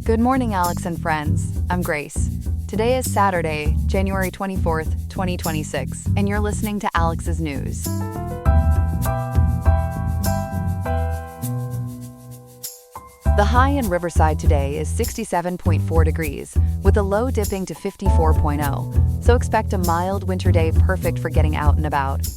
Good morning, Alex and friends. I'm Grace. Today is Saturday, January 24th, 2026, and you're listening to Alex's News. The high in Riverside today is 67.4 degrees, with a low dipping to 54.0, so expect a mild winter day perfect for getting out and about.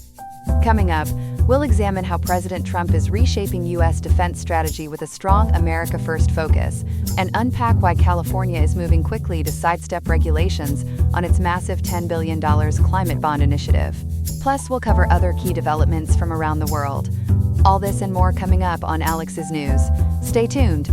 Coming up, we'll examine how President Trump is reshaping U.S. defense strategy with a strong America First focus, and unpack why California is moving quickly to sidestep regulations on its massive $10 billion climate bond initiative. Plus, we'll cover other key developments from around the world. All this and more coming up on Alex's News. Stay tuned.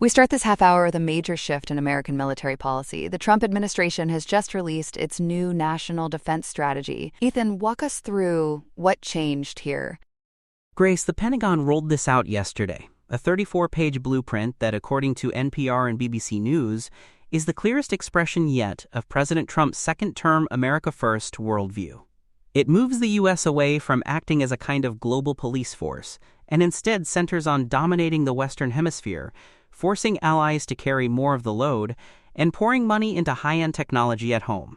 We start this half hour with a major shift in American military policy. The Trump administration has just released its new national defense strategy. Ethan, walk us through what changed here. Grace, the Pentagon rolled this out yesterday, a 34-page blueprint that, according to NPR and BBC News, is the clearest expression yet of President Trump's second-term America First worldview. It moves the U.S. away from acting as a kind of global police force and instead centers on dominating the Western Hemisphere, forcing allies to carry more of the load, and pouring money into high-end technology at home.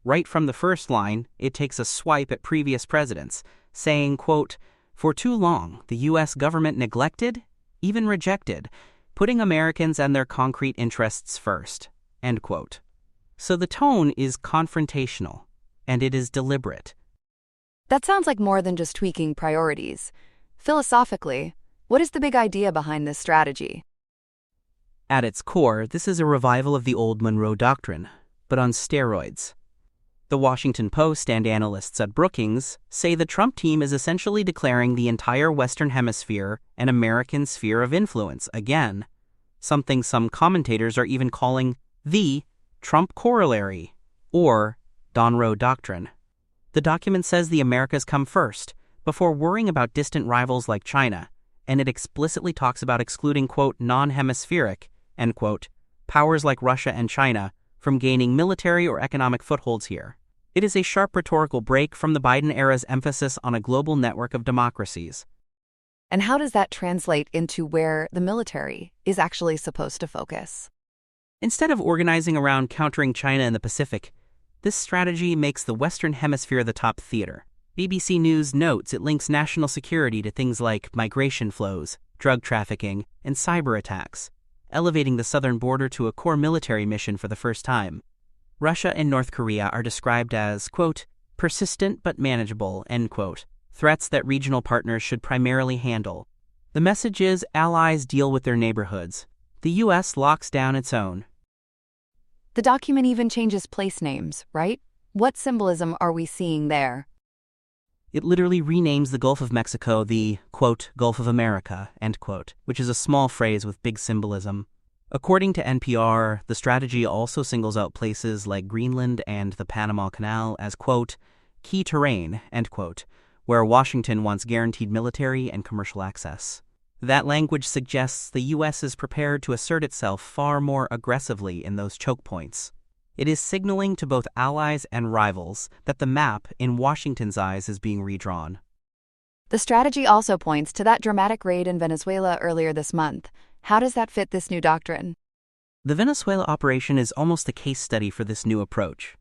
Right from the first line, it takes a swipe at previous presidents, saying, quote, "For too long, the U.S. government neglected, even rejected, putting Americans and their concrete interests first," end quote. So the tone is confrontational, and it is deliberate. That sounds like more than just tweaking priorities. Philosophically, what is the big idea behind this strategy? At its core, this is a revival of the old Monroe Doctrine, but on steroids. The Washington Post and analysts at Brookings say the Trump team is essentially declaring the entire Western Hemisphere an American sphere of influence again, something some commentators are even calling the Trump Corollary, or Monroe Doctrine. The document says the Americas come first, before worrying about distant rivals like China, and it explicitly talks about excluding, quote, non-hemispheric, end quote, powers like Russia and China from gaining military or economic footholds here. It is a sharp rhetorical break from the Biden era's emphasis on a global network of democracies. And how does that translate into where the military is actually supposed to focus? Instead of organizing around countering China in the Pacific, this strategy makes the Western Hemisphere the top theater. BBC News notes it links national security to things like migration flows, drug trafficking, and cyber attacks, elevating the southern border to a core military mission for the first time. Russia and North Korea are described as, quote, persistent but manageable, end quote, threats that regional partners should primarily handle. The message is allies deal with their neighborhoods. The U.S. locks down its own. The document even changes place names, right? What symbolism are we seeing there? It literally renames the Gulf of Mexico the, quote, Gulf of America, end quote, which is a small phrase with big symbolism. According to NPR, the strategy also singles out places like Greenland and the Panama Canal as, quote, key terrain, end quote, where Washington wants guaranteed military and commercial access. That language suggests the U.S. is prepared to assert itself far more aggressively in those choke points. It is signaling to both allies and rivals that the map, in Washington's eyes, is being redrawn. The strategy also points to that dramatic raid in Venezuela earlier this month. How does that fit this new doctrine? The Venezuela operation is almost a case study for this new approach.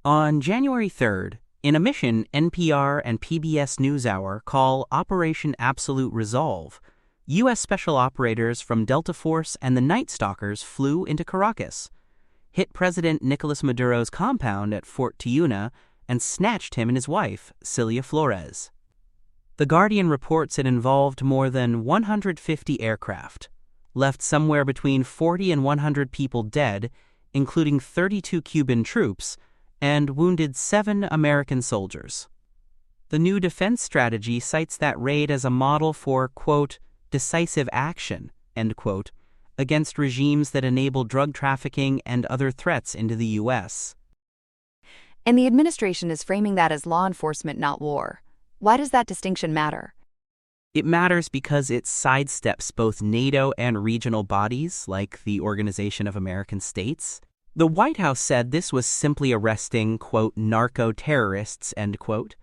On January 3rd, in a mission NPR and PBS NewsHour call Operation Absolute Resolve, U.S. special operators from Delta Force and the Night Stalkers flew into Caracas, hit President Nicolas Maduro's compound at Fort Tiuna, and snatched him and his wife, Cilia Flores. The Guardian reports it involved more than 150 aircraft, left somewhere between 40 and 100 people dead, including 32 Cuban troops, and wounded 7 American soldiers. The new defense strategy cites that raid as a model for, quote, decisive action, end quote, against regimes that enable drug trafficking and other threats into the U.S. And the administration is framing that as law enforcement, not war. Why does that distinction matter? It matters because it sidesteps both NATO and regional bodies, like the Organization of American States. The White House said this was simply arresting, quote, narco-terrorists, end quote,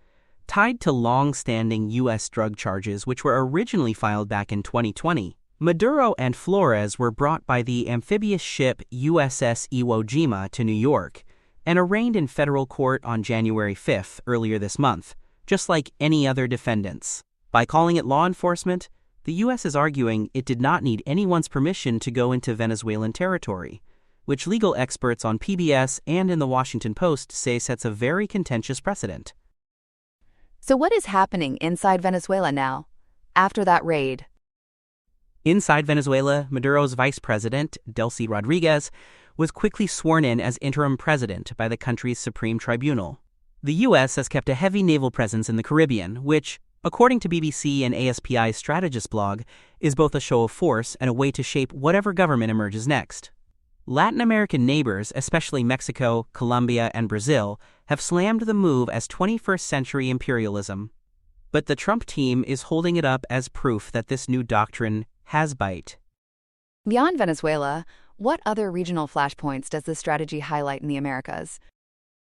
tied to long-standing U.S. drug charges which were originally filed back in 2020. Maduro and Flores were brought by the amphibious ship USS Iwo Jima to New York and arraigned in federal court on January 5th, earlier this month, just like any other defendants. By calling it law enforcement, the U.S. is arguing it did not need anyone's permission to go into Venezuelan territory, which legal experts on PBS and in the Washington Post say sets a very contentious precedent. So what is happening inside Venezuela now, after that raid? Inside Venezuela, Maduro's vice president, Delcy Rodriguez, was quickly sworn in as interim president by the country's Supreme Tribunal. The U.S. has kept a heavy naval presence in the Caribbean, which, according to BBC and ASPI's strategist blog, is both a show of force and a way to shape whatever government emerges next. Latin American neighbors, especially Mexico, Colombia, and Brazil, have slammed the move as 21st century imperialism. But the Trump team is holding it up as proof that this new doctrine has bite. Beyond Venezuela, what other regional flashpoints does this strategy highlight in the Americas?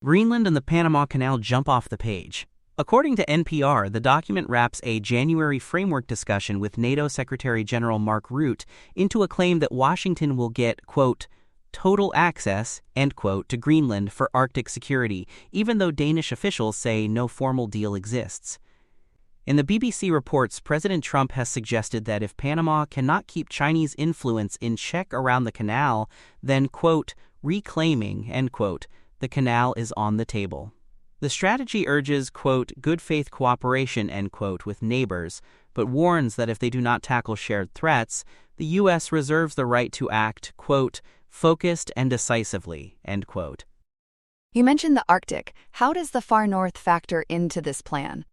Greenland and the Panama Canal jump off the page. According to NPR, the document wraps a January framework discussion with NATO Secretary General Mark Rutte into a claim that Washington will get, quote, total access, end quote, to Greenland for Arctic security, even though Danish officials say no formal deal exists. In the BBC reports, President Trump has suggested that if Panama cannot keep Chinese influence in check around the canal, then, quote, reclaiming, end quote, the canal is on the table. The strategy urges, quote, good faith cooperation, end quote, with neighbors, but warns that if they do not tackle shared threats, the U.S. reserves the right to act, quote, focused and decisively, end quote. You mentioned the Arctic. How does the far north factor into this plan?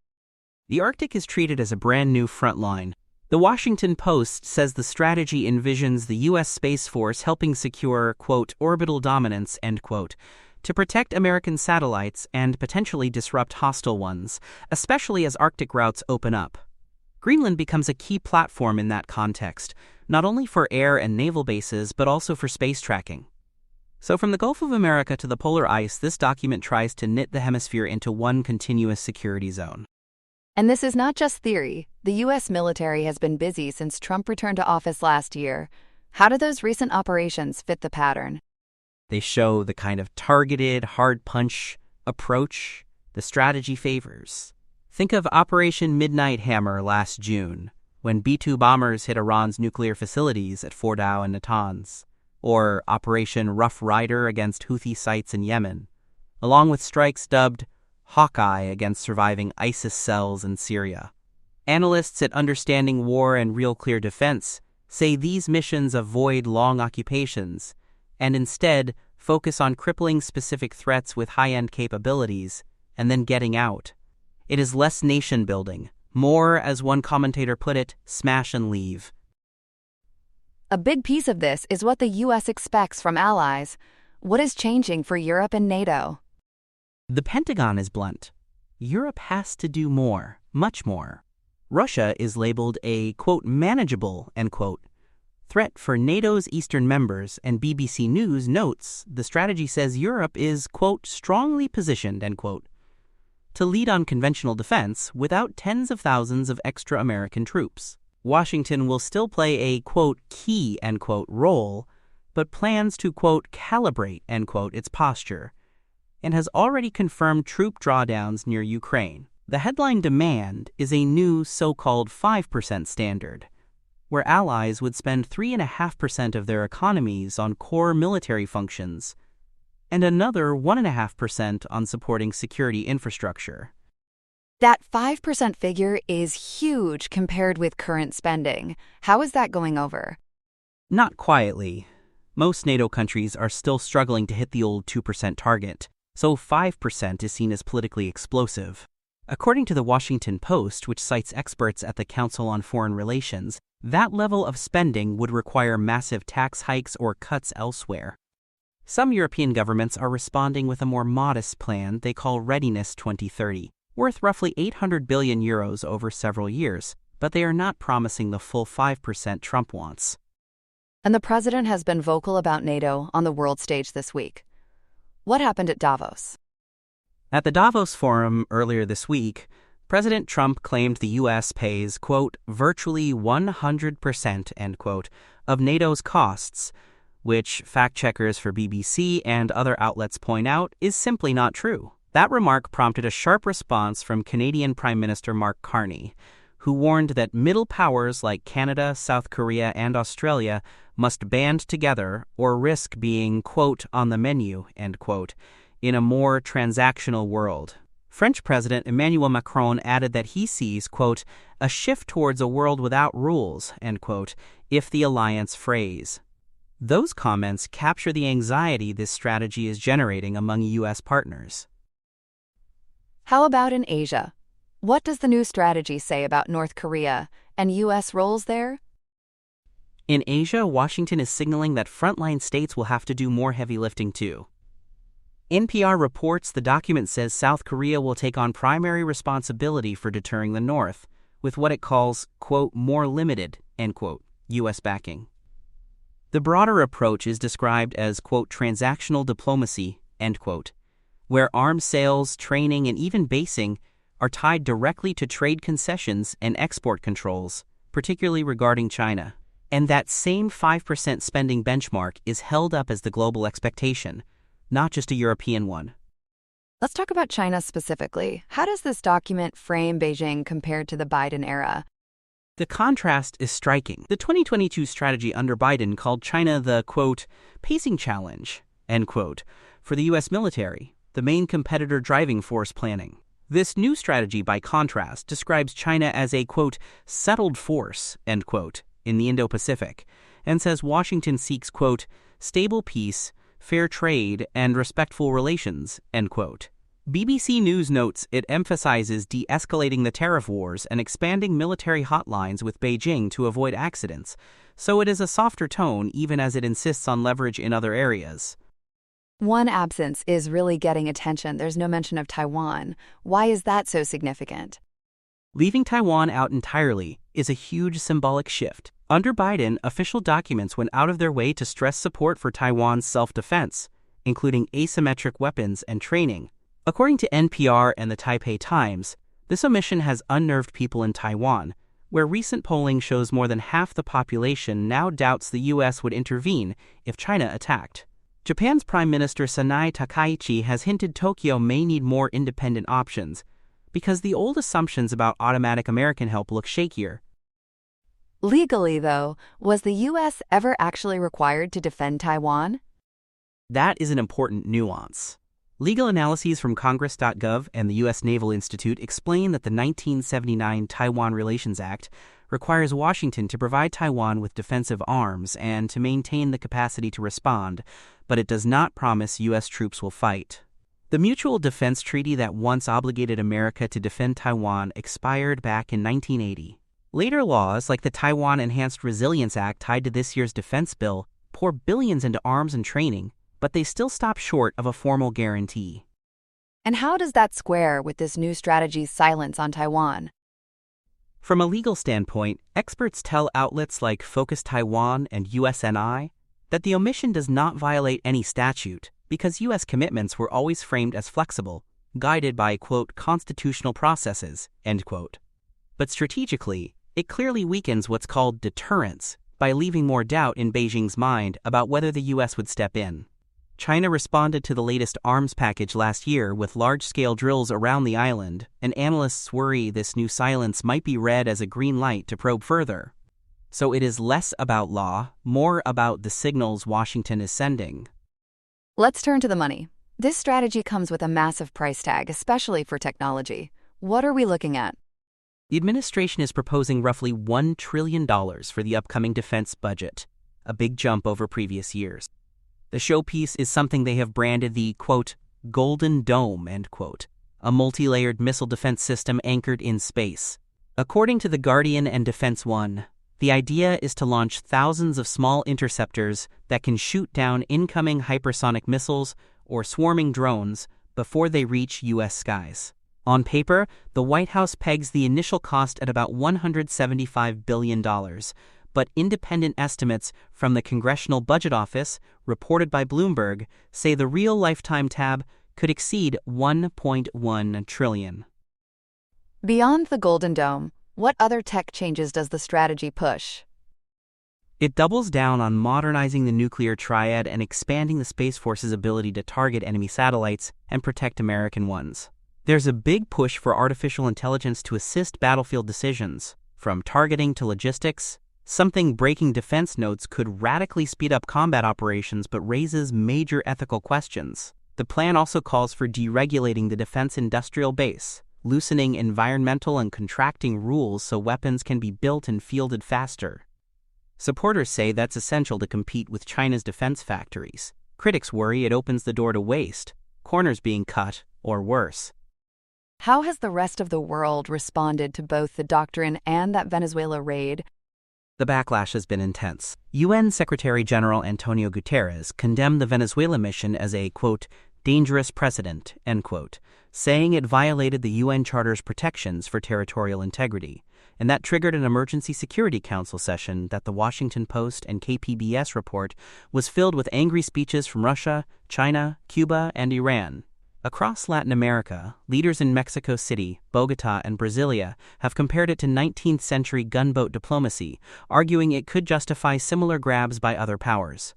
The Arctic is treated as a brand new front line. The Washington Post says the strategy envisions the U.S. Space Force helping secure, quote, orbital dominance, end quote, to protect American satellites and potentially disrupt hostile ones, especially as Arctic routes open up. Greenland becomes a key platform in that context, not only for air and naval bases, but also for space tracking. So from the Gulf of America to the polar ice, this document tries to knit the hemisphere into one continuous security zone. And this is not just theory. The U.S. military has been busy since Trump returned to office last year. How do those recent operations fit the pattern? They show the kind of targeted, hard punch approach the strategy favors. Think of Operation Midnight Hammer last June, when B-2 bombers hit Iran's nuclear facilities at Fordow and Natanz, or Operation Rough Rider against Houthi sites in Yemen, along with strikes dubbed Hawkeye against surviving ISIS cells in Syria. Analysts at Understanding War and Real Clear Defense say these missions avoid long occupations and instead focus on crippling specific threats with high-end capabilities and then getting out. It is less nation-building, more, as one commentator put it, smash and leave. A big piece of this is what the U.S. expects from allies. What is changing for Europe and NATO? The Pentagon is blunt. Europe has to do more, much more. Russia is labeled a, quote, manageable, end quote, threat for NATO's eastern members, and BBC News notes the strategy says Europe is, quote, strongly positioned, end quote, to lead on conventional defense without tens of thousands of extra American troops. Washington will still play a, quote, key, end quote, role, but plans to, quote, calibrate, end quote, its posture, and has already confirmed troop drawdowns near Ukraine. The headline demand is a new so-called 5% standard, where allies would spend 3.5% of their economies on core military functions, and another 1.5% on supporting security infrastructure. That 5% figure is huge compared with current spending. How is that going over? Not quietly. Most NATO countries are still struggling to hit the old 2% target, so 5% is seen as politically explosive. According to the Washington Post, which cites experts at the Council on Foreign Relations, that level of spending would require massive tax hikes or cuts elsewhere. Some European governments are responding with a more modest plan they call Readiness 2030, worth roughly 800 billion euros over several years, but they are not promising the full 5% Trump wants. And the president has been vocal about NATO on the world stage this week. What happened at Davos? At the Davos Forum earlier this week, President Trump claimed the U.S. pays, quote, virtually 100%, end quote, of NATO's costs, which fact-checkers for BBC and other outlets point out is simply not true. That remark prompted a sharp response from Canadian Prime Minister Mark Carney, who warned that middle powers like Canada, South Korea, and Australia must band together or risk being, quote, on the menu, end quote, in a more transactional world. French President Emmanuel Macron added that he sees, quote, a shift towards a world without rules, end quote, if the alliance frays. Those comments capture the anxiety this strategy is generating among U.S. partners. How about in Asia? What does the new strategy say about North Korea and U.S. roles there? In Asia, Washington is signaling that frontline states will have to do more heavy lifting too. NPR reports the document says South Korea will take on primary responsibility for deterring the North, with what it calls, quote, more limited, end quote, U.S. backing. The broader approach is described as, quote, transactional diplomacy, end quote, where arms sales, training, and even basing are tied directly to trade concessions and export controls, particularly regarding China. And that same 5% spending benchmark is held up as the global expectation, not just a European one. Let's talk about China specifically. How does this document frame Beijing compared to the Biden era? The contrast is striking. The 2022 strategy under Biden called China the, quote, pacing challenge, end quote, for the U.S. military, the main competitor driving force planning. This new strategy, by contrast, describes China as a, quote, settled force, end quote, in the Indo-Pacific, and says Washington seeks, quote, stable peace, fair trade, and respectful relations, end quote. BBC News notes it emphasizes de-escalating the tariff wars and expanding military hotlines with Beijing to avoid accidents, so it is a softer tone even as it insists on leverage in other areas. One absence is really getting attention. There's no mention of Taiwan. Why is that so significant? Leaving Taiwan out entirely is a huge symbolic shift. Under Biden, official documents went out of their way to stress support for Taiwan's self-defense, including asymmetric weapons and training. According to NPR and the Taipei Times, this omission has unnerved people in Taiwan, where recent polling shows more than half the population now doubts the U.S. would intervene if China attacked. Japan's Prime Minister Sanae Takaichi has hinted Tokyo may need more independent options, because the old assumptions about automatic American help look shakier. Legally, though, was the U.S. ever actually required to defend Taiwan? That is an important nuance. Legal analyses from Congress.gov and the U.S. Naval Institute explain that the 1979 Taiwan Relations Act requires Washington to provide Taiwan with defensive arms and to maintain the capacity to respond, but it does not promise U.S. troops will fight. The Mutual Defense Treaty that once obligated America to defend Taiwan expired back in 1980. Later laws, like the Taiwan Enhanced Resilience Act tied to this year's defense bill, pour billions into arms and training, but they still stop short of a formal guarantee. And how does that square with this new strategy's silence on Taiwan? From a legal standpoint, experts tell outlets like Focus Taiwan and USNI that the omission does not violate any statute because U.S. commitments were always framed as flexible, guided by, quote, constitutional processes, end quote. But strategically, it clearly weakens what's called deterrence by leaving more doubt in Beijing's mind about whether the U.S. would step in. China responded to the latest arms package last year with large-scale drills around the island, and analysts worry this new silence might be read as a green light to probe further. So it is less about law, more about the signals Washington is sending. Let's turn to the money. This strategy comes with a massive price tag, especially for technology. What are we looking at? The administration is proposing roughly $1 trillion for the upcoming defense budget, a big jump over previous years. The showpiece is something they have branded the, quote, Golden Dome, end quote, a multi-layered missile defense system anchored in space. According to The Guardian and Defense One, the idea is to launch thousands of small interceptors that can shoot down incoming hypersonic missiles or swarming drones before they reach U.S. skies. On paper, the White House pegs the initial cost at about $175 billion, but independent estimates from the Congressional Budget Office, reported by Bloomberg, say the real lifetime tab could exceed $1.1 trillion. Beyond the Golden Dome, what other tech changes does the strategy push? It doubles down on modernizing the nuclear triad and expanding the Space Force's ability to target enemy satellites and protect American ones. There's a big push for artificial intelligence to assist battlefield decisions, from targeting to logistics. Something breaking defense notes could radically speed up combat operations but raises major ethical questions. The plan also calls for deregulating the defense industrial base, loosening environmental and contracting rules so weapons can be built and fielded faster. Supporters say that's essential to compete with China's defense factories. Critics worry it opens the door to waste, corners being cut, or worse. How has the rest of the world responded to both the doctrine and that Venezuela raid? The backlash has been intense. UN Secretary General Antonio Guterres condemned the Venezuela mission as a, quote, dangerous precedent, end quote, saying it violated the UN Charter's protections for territorial integrity. And that triggered an Emergency Security Council session that the Washington Post and KPBS report was filled with angry speeches from Russia, China, Cuba, and Iran. Across Latin America, leaders in Mexico City, Bogota, and Brasilia have compared it to 19th century gunboat diplomacy, arguing it could justify similar grabs by other powers.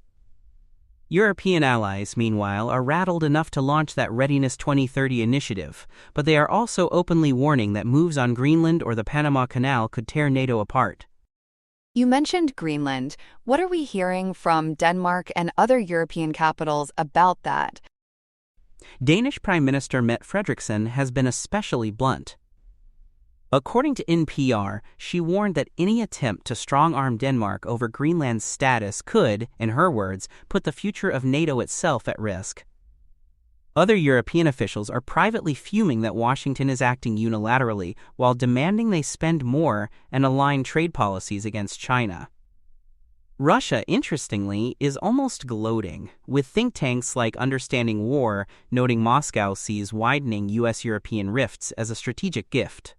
European allies, meanwhile, are rattled enough to launch that Readiness 2030 initiative, but they are also openly warning that moves on Greenland or the Panama Canal could tear NATO apart. You mentioned Greenland. What are we hearing from Denmark and other European capitals about that? Danish Prime Minister Mette Frederiksen has been especially blunt. According to NPR, she warned that any attempt to strong-arm Denmark over Greenland's status could, in her words, put the future of NATO itself at risk. Other European officials are privately fuming that Washington is acting unilaterally while demanding they spend more and align trade policies against China. Russia, interestingly, is almost gloating, with think tanks like Understanding War noting Moscow sees widening U.S.-European rifts as a strategic gift.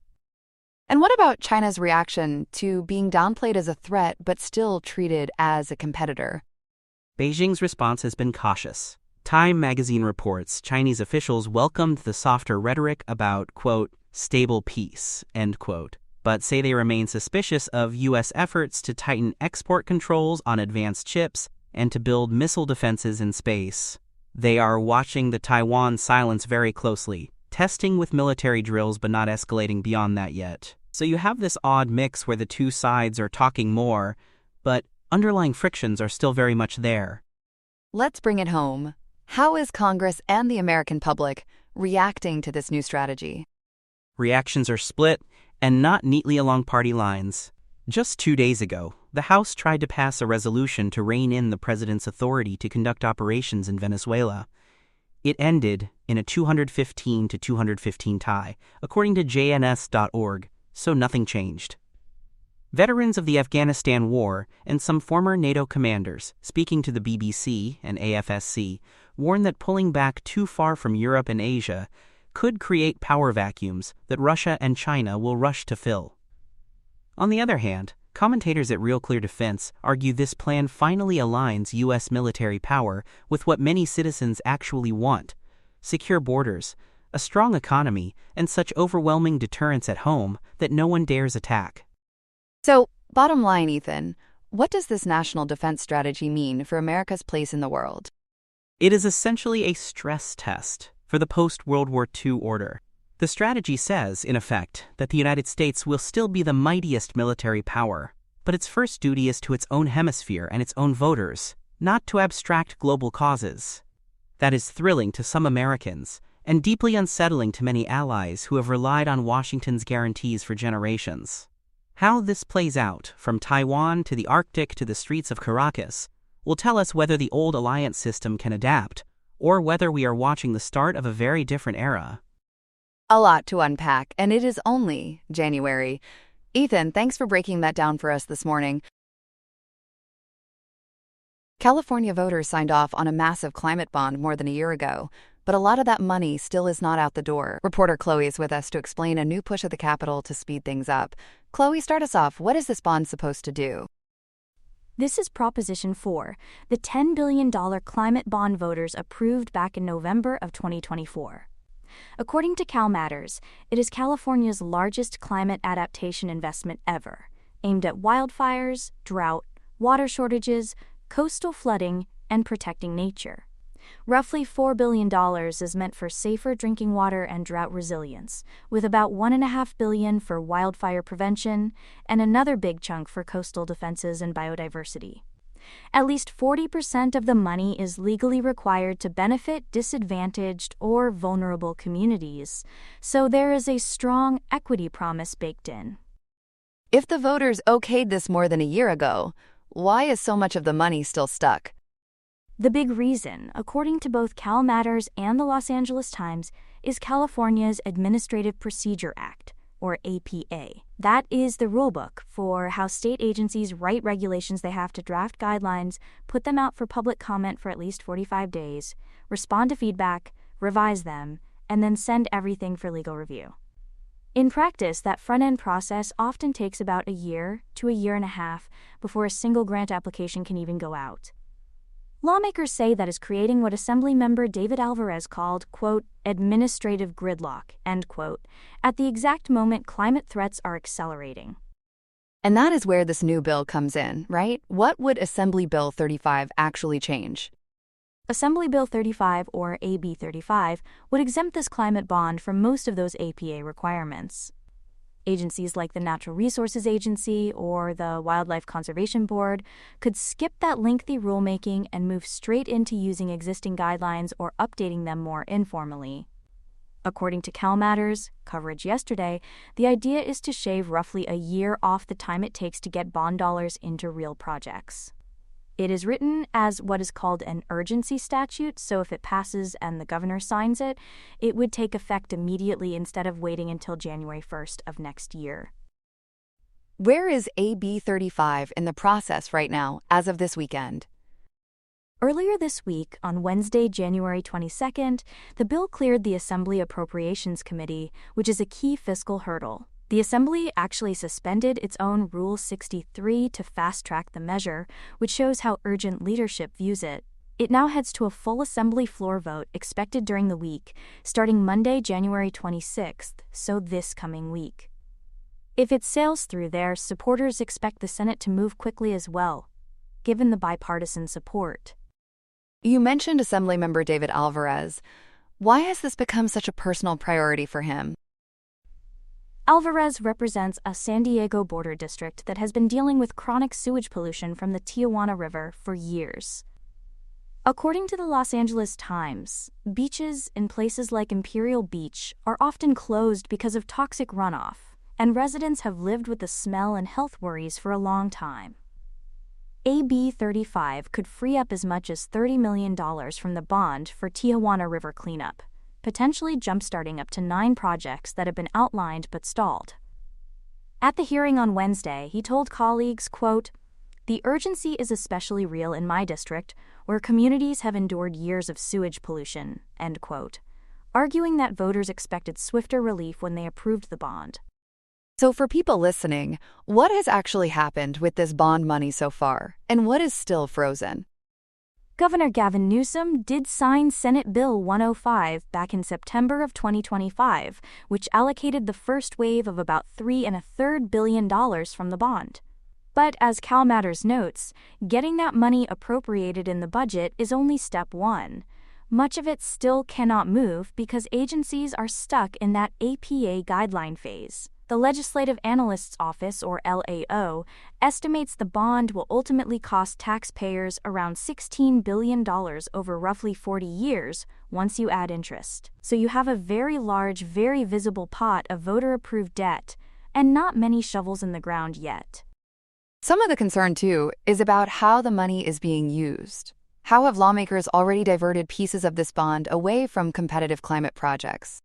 And what about China's reaction to being downplayed as a threat but still treated as a competitor? Beijing's response has been cautious. Time magazine reports Chinese officials welcomed the softer rhetoric about, quote, stable peace, end quote, but say they remain suspicious of U.S. efforts to tighten export controls on advanced chips and to build missile defenses in space. They are watching the Taiwan silence very closely, testing with military drills but not escalating beyond that yet. So you have this odd mix where the two sides are talking more, but underlying frictions are still very much there. Let's bring it home. How is Congress and the American public reacting to this new strategy? Reactions are split and not neatly along party lines. Just 2 days ago, the House tried to pass a resolution to rein in the president's authority to conduct operations in Venezuela. It ended in a 215-215 tie, according to JNS.org, so nothing changed. Veterans of the Afghanistan War and some former NATO commanders, speaking to the BBC and AFSC, warn that pulling back too far from Europe and Asia could create power vacuums that Russia and China will rush to fill. On the other hand, commentators at Real Clear Defense argue this plan finally aligns U.S. military power with what many citizens actually want: secure borders, a strong economy, and such overwhelming deterrence at home that no one dares attack. So, bottom line, Ethan, what does this national defense strategy mean for America's place in the world? It is essentially a stress test for the post-World War II order. The strategy says, in effect, that the United States will still be the mightiest military power, but its first duty is to its own hemisphere and its own voters, not to abstract global causes. That is thrilling to some Americans, and deeply unsettling to many allies who have relied on Washington's guarantees for generations. How this plays out, from Taiwan to the Arctic to the streets of Caracas, will tell us whether the old alliance system can adapt, or whether we are watching the start of a very different era. A lot to unpack, and it is only January. Ethan, thanks for breaking that down for us this morning. California voters signed off on a massive climate bond more than a year ago. but a lot of that money still is not out the door. Reporter Chloe is with us to explain a new push of the Capitol to speed things up. Chloe, start us off. What is this bond supposed to do? This is Proposition 4, the $10 billion climate bond voters approved back in November of 2024. According to CalMatters, it is California's largest climate adaptation investment ever, aimed at wildfires, drought, water shortages, coastal flooding, and protecting nature. Roughly $4 billion is meant for safer drinking water and drought resilience, with about $1.5 billion for wildfire prevention and another big chunk for coastal defenses and biodiversity. At least 40% of the money is legally required to benefit disadvantaged or vulnerable communities, so there is a strong equity promise baked in. If the voters okayed this more than a year ago, why is so much of the money still stuck? The big reason, according to both CalMatters and the Los Angeles Times, is California's Administrative Procedure Act, or APA. That is the rulebook for how state agencies write regulations. They have to draft guidelines, put them out for public comment for at least 45 days, respond to feedback, revise them, and then send everything for legal review. In practice, that front-end process often takes about a year to a year and a half before a single grant application can even go out. Lawmakers say that is creating what Assemblymember David Alvarez called, quote, administrative gridlock, end quote, at the exact moment climate threats are accelerating. And that is where this new bill comes in, right? What would Assembly Bill 35 actually change? Assembly Bill 35, or AB 35, would exempt this climate bond from most of those APA requirements. Agencies like the Natural Resources Agency or the Wildlife Conservation Board could skip that lengthy rulemaking and move straight into using existing guidelines or updating them more informally. According to CalMatters coverage yesterday, the idea is to shave roughly a year off the time it takes to get bond dollars into real projects. It is written as what is called an urgency statute, so if it passes and the governor signs it, it would take effect immediately instead of waiting until January 1st of next year. Where is AB 35 in the process right now, as of this weekend? Earlier this week, on Wednesday, January 22nd, the bill cleared the Assembly Appropriations Committee, which is a key fiscal hurdle. The Assembly actually suspended its own Rule 63 to fast-track the measure, which shows how urgent leadership views it. It now heads to a full Assembly floor vote expected during the week, starting Monday, January 26th, so this coming week. If it sails through there, supporters expect the Senate to move quickly as well, given the bipartisan support. You mentioned Assemblymember David Alvarez. Why has this become such a personal priority for him? Alvarez represents a San Diego border district that has been dealing with chronic sewage pollution from the Tijuana River for years. According to the Los Angeles Times, beaches in places like Imperial Beach are often closed because of toxic runoff, and residents have lived with the smell and health worries for a long time. AB 35 could free up as much as $30 million from the bond for Tijuana River cleanup, potentially jump-starting up to 9 projects that have been outlined but stalled. At the hearing on Wednesday, he told colleagues, quote, "The urgency is especially real in my district, where communities have endured years of sewage pollution," end quote, arguing that voters expected swifter relief when they approved the bond. So for people listening, what has actually happened with this bond money so far, and what is still frozen? Governor Gavin Newsom did sign Senate Bill 105 back in September of 2025, which allocated the first wave of about $3.25 billion from the bond. But as CalMatters notes, getting that money appropriated in the budget is only step one. Much of it still cannot move because agencies are stuck in that APA guideline phase. The Legislative Analyst's Office, or LAO, estimates the bond will ultimately cost taxpayers around $16 billion over roughly 40 years once you add interest. So you have a very large, very visible pot of voter-approved debt, and not many shovels in the ground yet. Some of the concern, too, is about how the money is being used. How have lawmakers already diverted pieces of this bond away from competitive climate projects?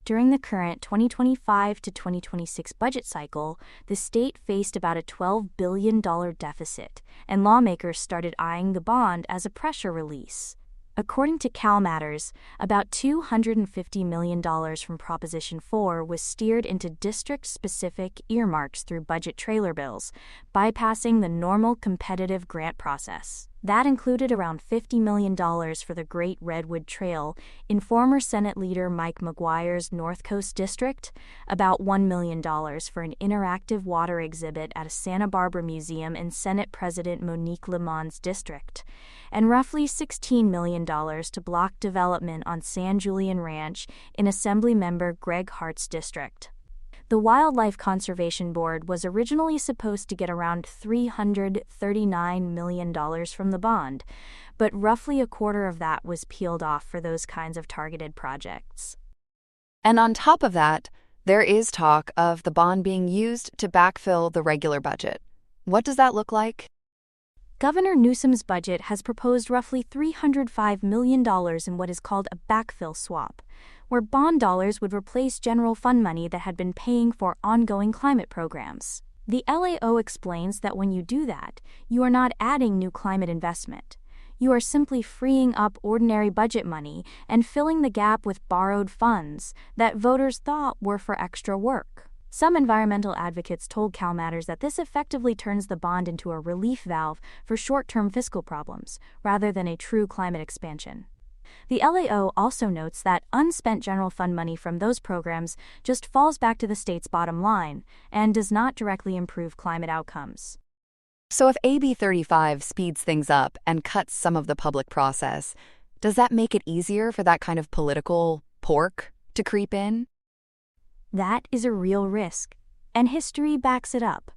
During the current 2025 to 2026 budget cycle, the state faced about a $12 billion deficit, and lawmakers started eyeing the bond as a pressure release. According to CalMatters, about $250 million from Proposition 4 was steered into district-specific earmarks through budget trailer bills, bypassing the normal competitive grant process. That included around $50 million for the Great Redwood Trail in former Senate leader Mike McGuire's North Coast District, about $1 million for an interactive water exhibit at a Santa Barbara museum in Senate President Monique Lemont's district, and roughly $16 million to block development on San Julian Ranch in Assemblymember Greg Hart's district. The Wildlife Conservation Board was originally supposed to get around $339 million from the bond, but roughly a quarter of that was peeled off for those kinds of targeted projects. And on top of that, there is talk of the bond being used to backfill the regular budget. What does that look like? Governor Newsom's budget has proposed roughly $305 million in what is called a backfill swap, where bond dollars would replace general fund money that had been paying for ongoing climate programs. The LAO explains that when you do that, you are not adding new climate investment. You are simply freeing up ordinary budget money and filling the gap with borrowed funds that voters thought were for extra work. Some environmental advocates told CalMatters that this effectively turns the bond into a relief valve for short-term fiscal problems, rather than a true climate expansion. The LAO also notes that unspent general fund money from those programs just falls back to the state's bottom line and does not directly improve climate outcomes. So if AB 35 speeds things up and cuts some of the public process, does that make it easier for that kind of political pork to creep in? That is a real risk, and history backs it up.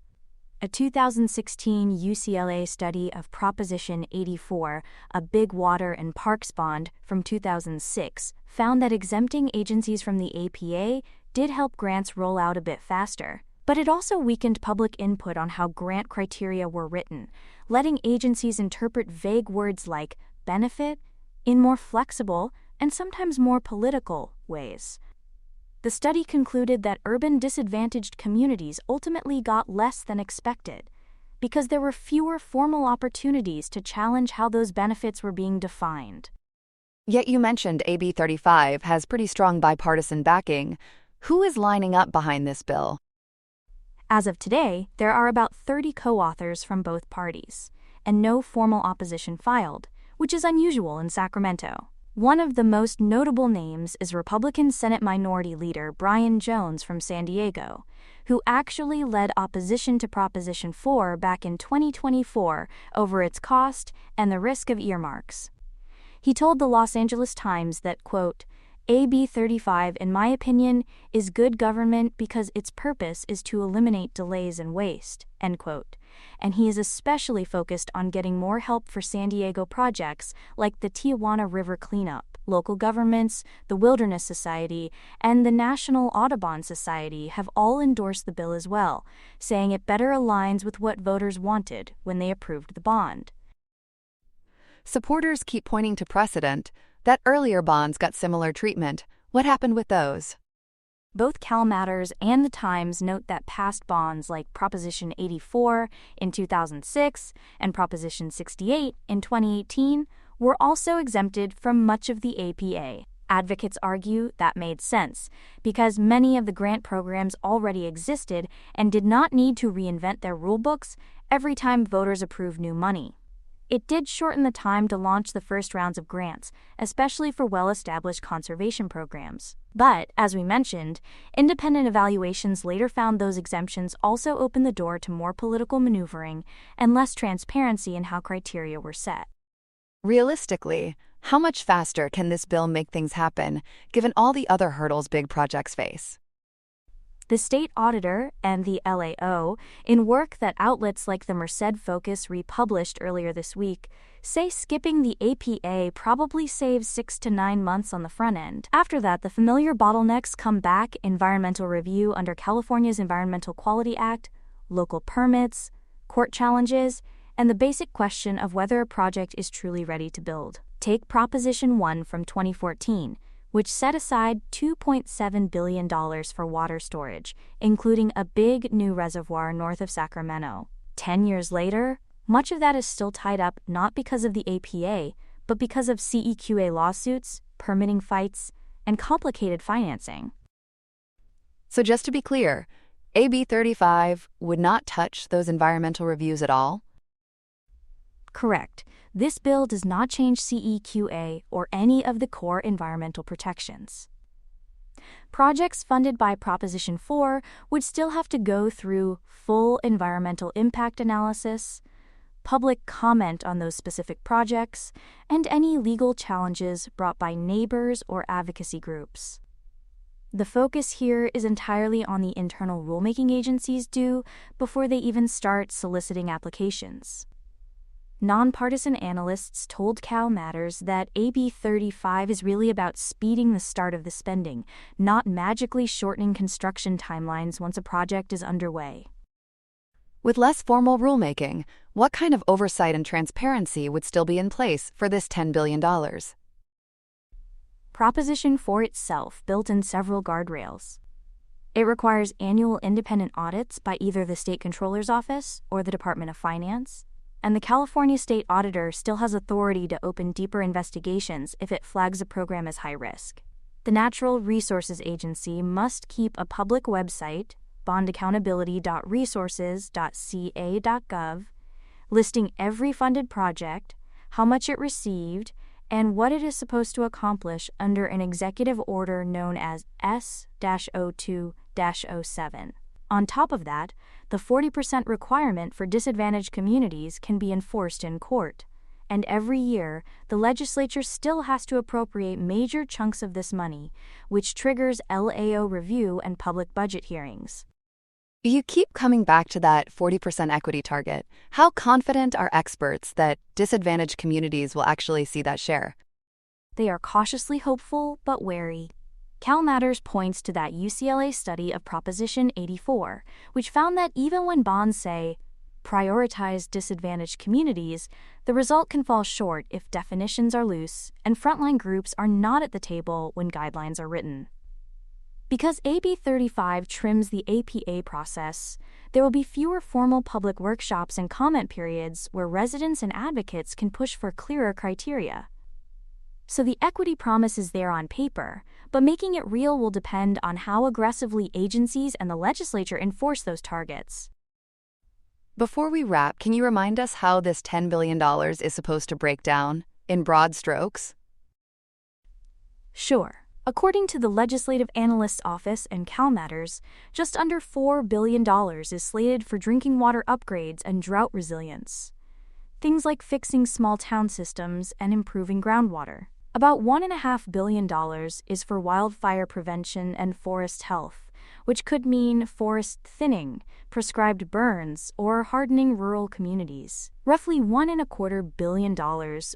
A 2016 UCLA study of Proposition 84, a big water and parks bond from 2006, found that exempting agencies from the APA did help grants roll out a bit faster. But it also weakened public input on how grant criteria were written, letting agencies interpret vague words like benefit in more flexible and sometimes more political ways. The study concluded that urban disadvantaged communities ultimately got less than expected, because there were fewer formal opportunities to challenge how those benefits were being defined. Yet you mentioned AB 35 has pretty strong bipartisan backing. Who is lining up behind this bill? As of today, there are about 30 co-authors from both parties, and no formal opposition filed, which is unusual in Sacramento. One of the most notable names is Republican Senate Minority Leader Brian Jones from San Diego, who actually led opposition to Proposition 4 back in 2024 over its cost and the risk of earmarks. He told the Los Angeles Times that, quote, AB 35, in my opinion, is good government because its purpose is to eliminate delays and waste, end quote. And he is especially focused on getting more help for San Diego projects like the Tijuana River Cleanup. Local governments, the Wilderness Society, and the National Audubon Society have all endorsed the bill as well, saying it better aligns with what voters wanted when they approved the bond. Supporters keep pointing to precedent that earlier bonds got similar treatment. What happened with those? Both CalMatters and The Times note that past bonds like Proposition 84 in 2006 and Proposition 68 in 2018 were also exempted from much of the APA. Advocates argue that made sense because many of the grant programs already existed and did not need to reinvent their rulebooks every time voters approved new money. It did shorten the time to launch the first rounds of grants, especially for well-established conservation programs. But, as we mentioned, independent evaluations later found those exemptions also opened the door to more political maneuvering and less transparency in how criteria were set. Realistically, how much faster can this bill make things happen, given all the other hurdles big projects face? The state auditor and the LAO, in work that outlets like the Merced Focus republished earlier this week, say skipping the APA probably saves 6 to 9 months on the front end. After that, the familiar bottlenecks come back: environmental review under California's Environmental Quality Act, local permits, court challenges, and the basic question of whether a project is truly ready to build. Take Proposition 1 from 2014. Which set aside $2.7 billion for water storage, including a big new reservoir north of Sacramento. 10 years later, much of that is still tied up not because of the APA, but because of CEQA lawsuits, permitting fights, and complicated financing. So just to be clear, AB 35 would not touch those environmental reviews at all? Correct. This bill does not change CEQA or any of the core environmental protections. Projects funded by Proposition 4 would still have to go through full environmental impact analysis, public comment on those specific projects, and any legal challenges brought by neighbors or advocacy groups. The focus here is entirely on the internal rulemaking agencies do before they even start soliciting applications. Nonpartisan analysts told Cal Matters that AB 35 is really about speeding the start of the spending, not magically shortening construction timelines once a project is underway. With less formal rulemaking, what kind of oversight and transparency would still be in place for this $10 billion? Proposition 4 itself built in several guardrails. It requires annual independent audits by either the State Controller's Office or the Department of Finance, and the California State Auditor still has authority to open deeper investigations if it flags a program as high risk. The Natural Resources Agency must keep a public website, bondaccountability.resources.ca.gov, listing every funded project, how much it received, and what it is supposed to accomplish under an executive order known as S-02-07. On top of that, the 40% requirement for disadvantaged communities can be enforced in court, and every year, the legislature still has to appropriate major chunks of this money, which triggers LAO review and public budget hearings. You keep coming back to that 40% equity target. How confident are experts that disadvantaged communities will actually see that share? They are cautiously hopeful but wary. Cal Matters points to that UCLA study of Proposition 84, which found that even when bonds say, prioritize disadvantaged communities, the result can fall short if definitions are loose and frontline groups are not at the table when guidelines are written. Because AB 35 trims the APA process, there will be fewer formal public workshops and comment periods where residents and advocates can push for clearer criteria. So the equity promise is there on paper, but making it real will depend on how aggressively agencies and the legislature enforce those targets. Before we wrap, can you remind us how this $10 billion is supposed to break down in broad strokes? Sure. According to the Legislative Analyst's Office and Cal Matters, just under $4 billion is slated for drinking water upgrades and drought resilience. Things like fixing small town systems and improving groundwater. About $1.5 billion is for wildfire prevention and forest health, which could mean forest thinning, prescribed burns, or hardening rural communities. Roughly $1.25 billion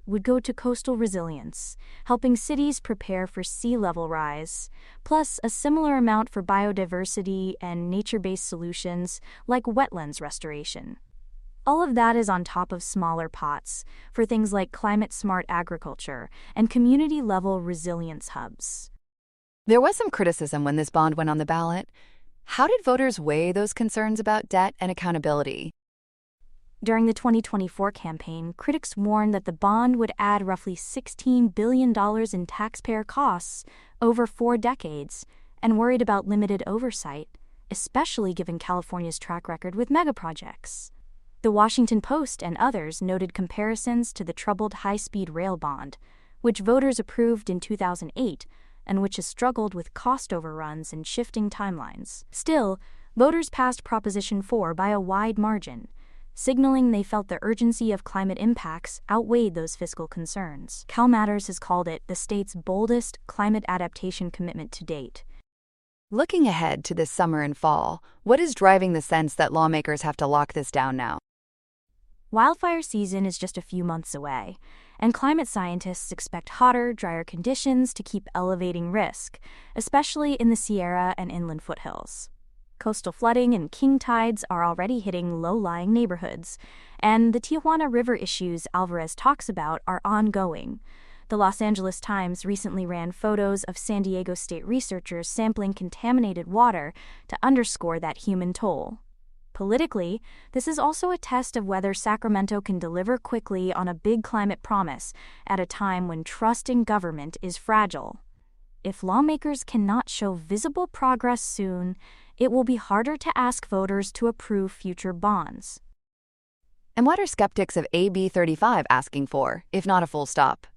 would go to coastal resilience, helping cities prepare for sea level rise, plus a similar amount for biodiversity and nature-based solutions like wetlands restoration. All of that is on top of smaller pots for things like climate-smart agriculture and community-level resilience hubs. There was some criticism when this bond went on the ballot. How did voters weigh those concerns about debt and accountability? During the 2024 campaign, critics warned that the bond would add roughly $16 billion in taxpayer costs over 4 decades and worried about limited oversight, especially given California's track record with megaprojects. The Washington Post and others noted comparisons to the troubled high-speed rail bond, which voters approved in 2008 and which has struggled with cost overruns and shifting timelines. Still, voters passed Proposition 4 by a wide margin, signaling they felt the urgency of climate impacts outweighed those fiscal concerns. Cal Matters has called it the state's boldest climate adaptation commitment to date. Looking ahead to this summer and fall, what is driving the sense that lawmakers have to lock this down now? Wildfire season is just a few months away, and climate scientists expect hotter, drier conditions to keep elevating risk, especially in the Sierra and inland foothills. Coastal flooding and king tides are already hitting low-lying neighborhoods, and the Tijuana River issues Alvarez talks about are ongoing. The Los Angeles Times recently ran photos of San Diego State researchers sampling contaminated water to underscore that human toll. Politically, this is also a test of whether Sacramento can deliver quickly on a big climate promise at a time when trust in government is fragile. If lawmakers cannot show visible progress soon, it will be harder to ask voters to approve future bonds. And what are skeptics of AB 35 asking for, if not a full stop?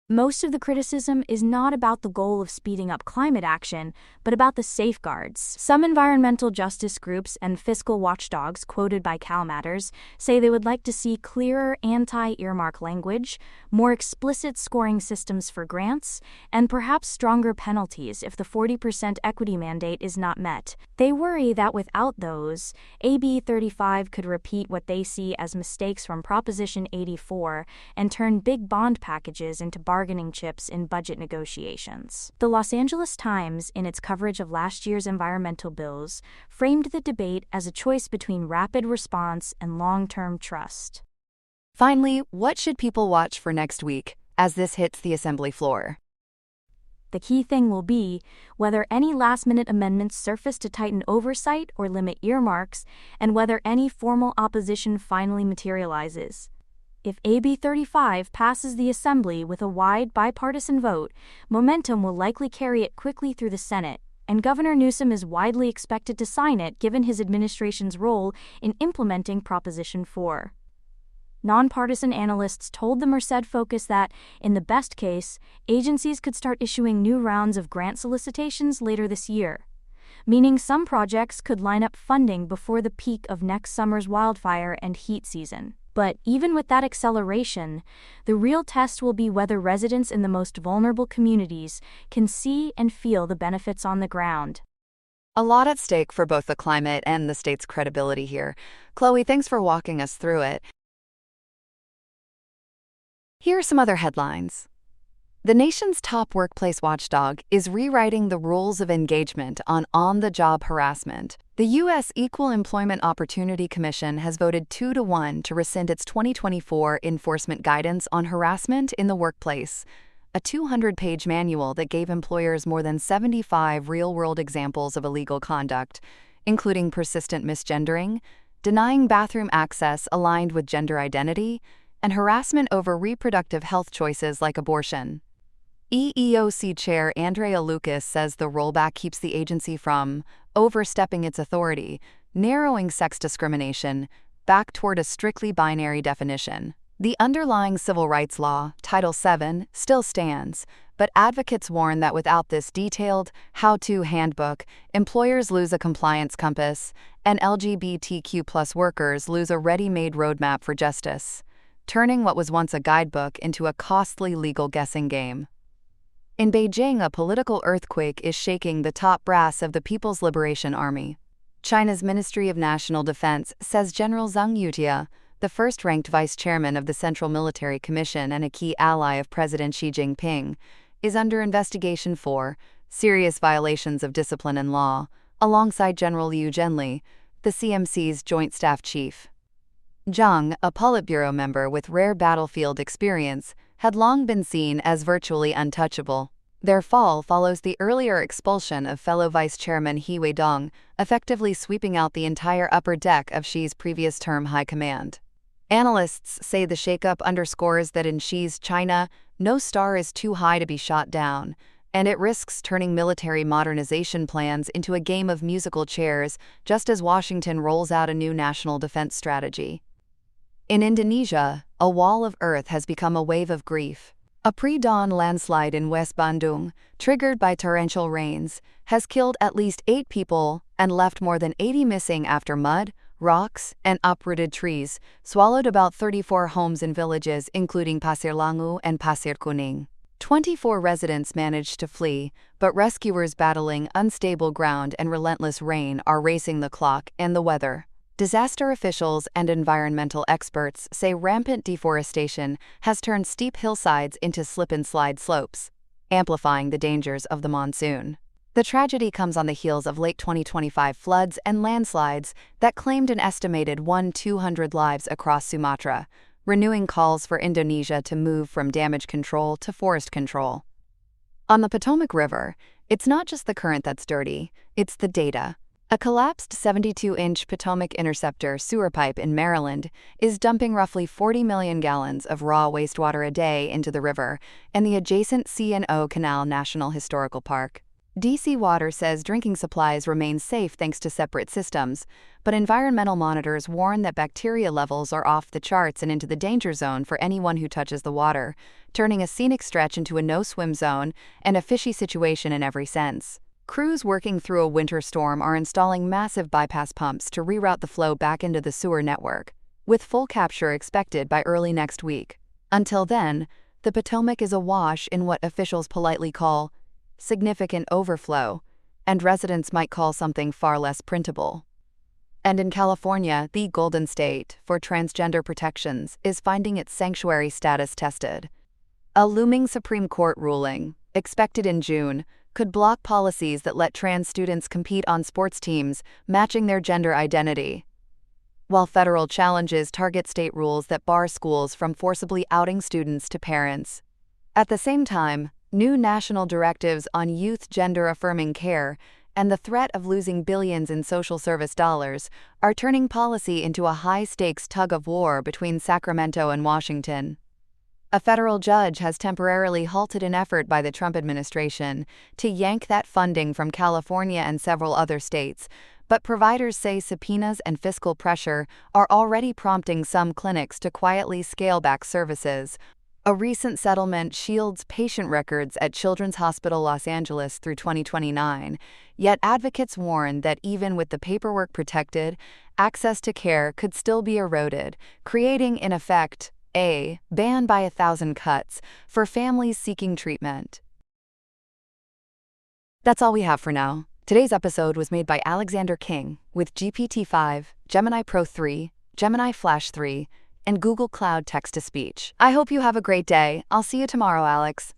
Most of the criticism is not about the goal of speeding up climate action, but about the safeguards. Some environmental justice groups and fiscal watchdogs quoted by CalMatters say they would like to see clearer anti-earmark language, more explicit scoring systems for grants, and perhaps stronger penalties if the 40% equity mandate is not met. They worry that without those, AB 35 could repeat what they see as mistakes from Proposition 84 and turn big bond packages into bargaining chips in budget negotiations. The Los Angeles Times, in its coverage of last year's environmental bills, framed the debate as a choice between rapid response and long-term trust. Finally, what should people watch for next week as this hits the assembly floor? The key thing will be whether any last-minute amendments surface to tighten oversight or limit earmarks, and whether any formal opposition finally materializes. If AB 35 passes the Assembly with a wide bipartisan vote, momentum will likely carry it quickly through the Senate, and Governor Newsom is widely expected to sign it given his administration's role in implementing Proposition 4. Nonpartisan analysts told the Merced Focus that, in the best case, agencies could start issuing new rounds of grant solicitations later this year, meaning some projects could line up funding before the peak of next summer's wildfire and heat season. But even with that acceleration, the real test will be whether residents in the most vulnerable communities can see and feel the benefits on the ground. A lot at stake for both the climate and the state's credibility here. Chloe, thanks for walking us through it. Here are some other headlines. The nation's top workplace watchdog is rewriting the rules of engagement on-the-job harassment. The U.S. Equal Employment Opportunity Commission has voted 2-1 to rescind its 2024 enforcement guidance on harassment in the workplace, a 200-page manual that gave employers more than 75 real-world examples of illegal conduct, including persistent misgendering, denying bathroom access aligned with gender identity, and harassment over reproductive health choices like abortion. EEOC Chair Andrea Lucas says the rollback keeps the agency from overstepping its authority, narrowing sex discrimination, back toward a strictly binary definition. The underlying civil rights law, Title VII, still stands, but advocates warn that without this detailed, how-to handbook, employers lose a compliance compass, and LGBTQ+ workers lose a ready-made roadmap for justice, turning what was once a guidebook into a costly legal guessing game. In Beijing, a political earthquake is shaking the top brass of the People's Liberation Army. China's Ministry of National Defense says General Zhang Yutia, the first-ranked vice chairman of the Central Military Commission and a key ally of President Xi Jinping, is under investigation for serious violations of discipline and law, alongside General Liu Zhenli, the CMC's Joint Staff Chief. Zhang, a Politburo member with rare battlefield experience, had long been seen as virtually untouchable. Their fall follows the earlier expulsion of fellow Vice Chairman He Weidong, effectively sweeping out the entire upper deck of Xi's previous term high command. Analysts say the shakeup underscores that in Xi's China, no star is too high to be shot down, and it risks turning military modernization plans into a game of musical chairs just as Washington rolls out a new national defense strategy. In Indonesia, a wall of earth has become a wave of grief. A pre-dawn landslide in West Bandung, triggered by torrential rains, has killed at least 8 people and left more than 80 missing after mud, rocks, and uprooted trees swallowed about 34 homes and villages including Pasir Langu and Pasir Kuning. 24 residents managed to flee, but rescuers battling unstable ground and relentless rain are racing the clock and the weather. Disaster officials and environmental experts say rampant deforestation has turned steep hillsides into slip-and-slide slopes, amplifying the dangers of the monsoon. The tragedy comes on the heels of late 2025 floods and landslides that claimed an estimated 1,200 lives across Sumatra, renewing calls for Indonesia to move from damage control to forest control. On the Potomac River, it's not just the current that's dirty, it's the data. A collapsed 72-inch Potomac Interceptor sewer pipe in Maryland is dumping roughly 40 million gallons of raw wastewater a day into the river and the adjacent C&O Canal National Historical Park. DC Water says drinking supplies remain safe thanks to separate systems, but environmental monitors warn that bacteria levels are off the charts and into the danger zone for anyone who touches the water, turning a scenic stretch into a no-swim zone and a fishy situation in every sense. Crews working through a winter storm are installing massive bypass pumps to reroute the flow back into the sewer network, with full capture expected by early next week. Until then, the Potomac is awash in what officials politely call significant overflow, and residents might call something far less printable. And in California, the Golden State for transgender protections is finding its sanctuary status tested. A looming Supreme Court ruling, expected in June, could block policies that let trans students compete on sports teams matching their gender identity, while federal challenges target state rules that bar schools from forcibly outing students to parents. At the same time, new national directives on youth gender-affirming care and the threat of losing billions in social service dollars are turning policy into a high-stakes tug-of-war between Sacramento and Washington. A federal judge has temporarily halted an effort by the Trump administration to yank that funding from California and several other states, but providers say subpoenas and fiscal pressure are already prompting some clinics to quietly scale back services. A recent settlement shields patient records at Children's Hospital Los Angeles through 2029, yet advocates warn that even with the paperwork protected, access to care could still be eroded, creating, in effect, a ban by 1,000 cuts for families seeking treatment. That's all we have for now. Today's episode was made by Alexander King with GPT-5, Gemini Pro 3, Gemini Flash 3, and Google Cloud Text-to-Speech. I hope you have a great day. I'll see you tomorrow, Alex.